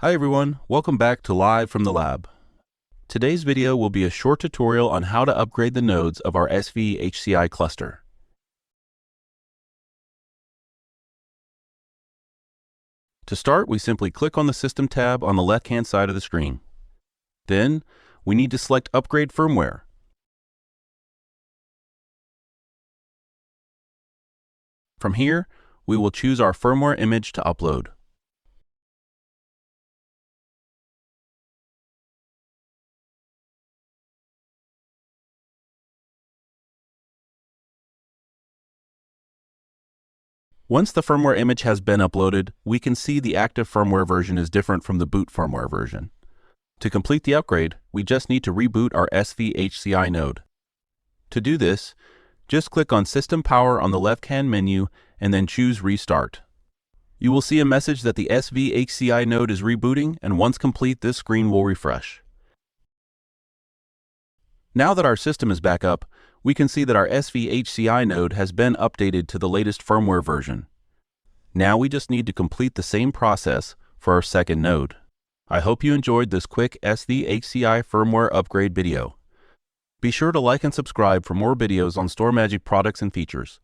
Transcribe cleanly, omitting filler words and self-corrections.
Hi everyone, welcome back to Live from the Lab. Today's video will be a short tutorial on how to upgrade the nodes of our SvHCI cluster. To start, we simply click on the System tab on the left-hand side of the screen. Then, we need to select Upgrade Firmware. From here, we will choose our firmware image to upload. Once the firmware image has been uploaded, we can see the active firmware version is different from the boot firmware version. To complete the upgrade, we just need to reboot our SvHCI node. To do this, just click on System Power on the left-hand menu and then choose Restart. You will see a message that the SvHCI node is rebooting, and once complete, this screen will refresh. Now that our system is back up, we can see that our SvHCI node has been updated to the latest firmware version. Now we just need to complete the same process for our second node. I hope you enjoyed this quick SvHCI firmware upgrade video. Be sure to like and subscribe for more videos on StorMagic products and features.